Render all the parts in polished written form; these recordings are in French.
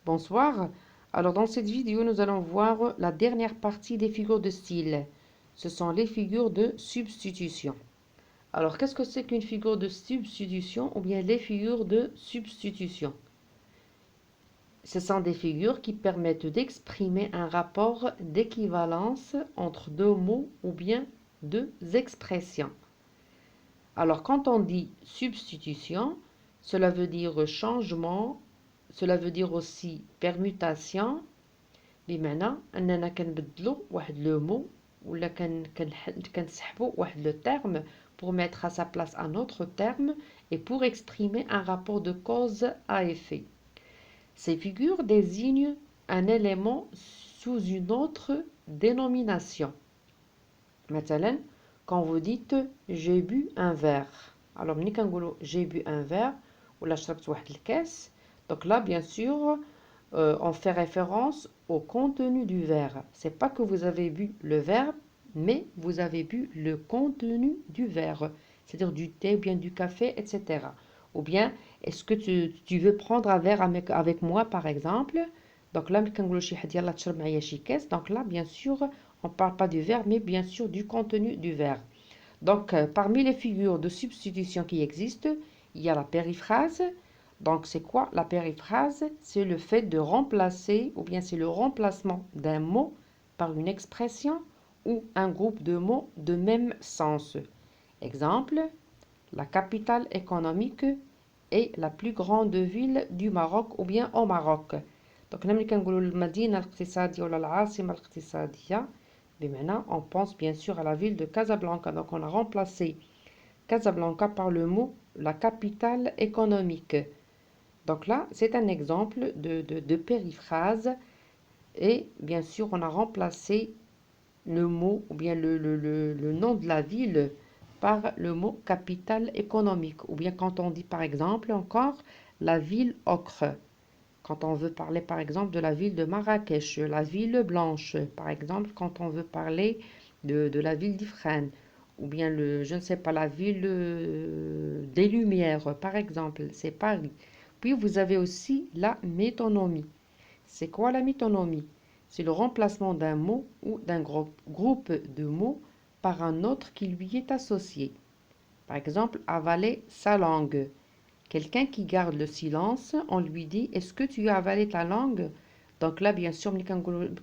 Bonsoir. Alors dans cette vidéo, nous allons voir la dernière partie des figures de style. Ce sont les figures de substitution. Alors qu'est-ce que c'est qu'une figure de substitution ou bien les figures de substitution? Ce sont des figures qui permettent d'exprimer un rapport d'équivalence entre deux mots ou bien deux expressions. Alors quand on dit substitution, cela veut dire changement, cela veut dire aussi permutation. بمعنى أننا كنبدلو واحد لو مو ولا كنسحبو واحد لو terme pour mettre à sa place un autre terme et pour exprimer un rapport de cause à effet. Ces figures désignent un élément sous une autre dénomination. مثلا, quand vous dites j'ai bu un verre. Alors ملي كنقولوا j'ai bu un verre ولا شربت واحد الكاس, donc là bien sûr on fait référence au contenu du verre. C'est pas que vous avez bu le verre, mais vous avez bu le contenu du verre, c'est-à-dire du thé ou bien du café, etc. Ou bien, est-ce que tu veux prendre un verre avec moi, par exemple? Donc là, donc là, bien sûr, on parle pas du verre, mais bien sûr du contenu du verre. Donc, parmi les figures de substitution qui existent, il y a la périphrase. Donc, c'est quoi la périphrase? C'est le fait de remplacer, ou bien c'est le remplacement d'un mot par une expression ou un groupe de mots de même sens. Exemple, la capitale économique est la plus grande ville du Maroc ou bien au Maroc. Donc, ملي كنقولوا المدينة الاقتصادية ولا العاصمة الاقتصادية, بمعنى on pense bien sûr à la ville de Casablanca. Donc, on a remplacé Casablanca par le mot la capitale économique. Donc là, c'est un exemple de périphrase et bien sûr, on a remplacé le mot ou bien le nom de la ville par le mot capitale économique. Ou bien quand on dit par exemple encore la ville ocre. Quand on veut parler par exemple de la ville de Marrakech, la ville blanche, par exemple quand on veut parler de la ville d'Ifrane, ou bien je ne sais pas, la ville des Lumières, par exemple, c'est Paris. Puis vous avez aussi la métonymie. C'est quoi la métonymie? C'est le remplacement d'un mot ou d'un groupe de mots par un autre qui lui est associé. Par exemple, avaler sa langue. Quelqu'un qui garde le silence, on lui dit est-ce que tu as avalé ta langue? Donc là bien sûr ملي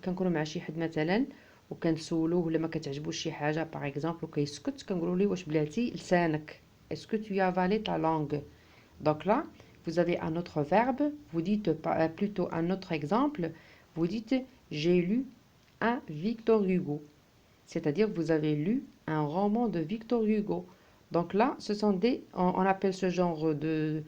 كنكونوا مع شي حد مثلا وكنسولوه ولا ما كتعجبوش شي حاجه par exemple وكيسكت كنقولوا ليه واش بلاتي لسانك. Est-ce que tu as avalé ta langue? Donc là vous avez un autre verbe, vous dites plutôt un autre exemple, vous dites j'ai lu un Victor Hugo. C'est-à-dire vous avez lu un roman de Victor Hugo. Donc là, ce sont on appelle ce genre de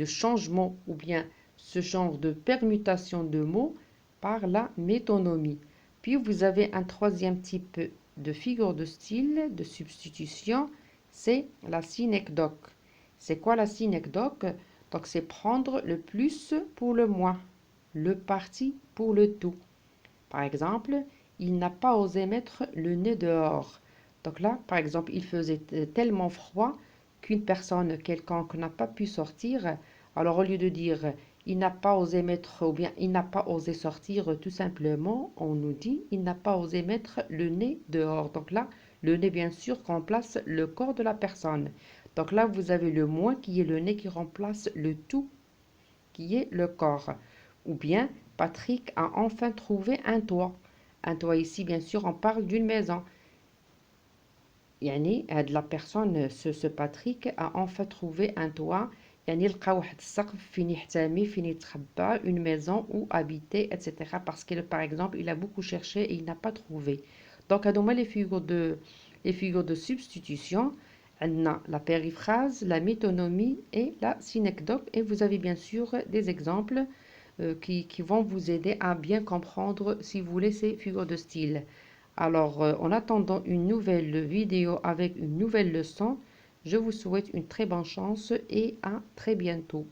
changement ou bien ce genre de permutation de mots par la métonymie. Puis vous avez un troisième type de figure de style, de substitution, c'est la synecdoque. C'est quoi la synecdoque? Donc c'est prendre le plus pour le moins, le parti pour le tout. Par exemple, il n'a pas osé mettre le nez dehors. Donc là, par exemple, il faisait tellement froid qu'une personne quelconque n'a pas pu sortir. Alors au lieu de dire il n'a pas osé mettre ou bien il n'a pas osé sortir, tout simplement, on nous dit il n'a pas osé mettre le nez dehors. Donc là, le nez bien sûr remplace le corps de la personne. Donc là, vous avez le moins qui est le nez qui remplace le tout qui est le corps. Ou bien Patrick a enfin trouvé un toit. Un toit ici, bien sûr, on parle d'une maison. يعني هاد la personne, ce Patrick a enfin trouvé un toit. يعني لقى واحد السقف فين يحتمي فين يتخبى, une maison où habiter, etc. Parce que par exemple, il a beaucoup cherché et il n'a pas trouvé. Donc, هادو هما les figures de substitution. عندنا la périphrase, la métonymie et la synecdoque. Et vous avez bien sûr des exemples qui vont vous aider à bien comprendre, si vous voulez, ces figures de style. Alors, en attendant une nouvelle vidéo avec une nouvelle leçon, je vous souhaite une très bonne chance et à très bientôt.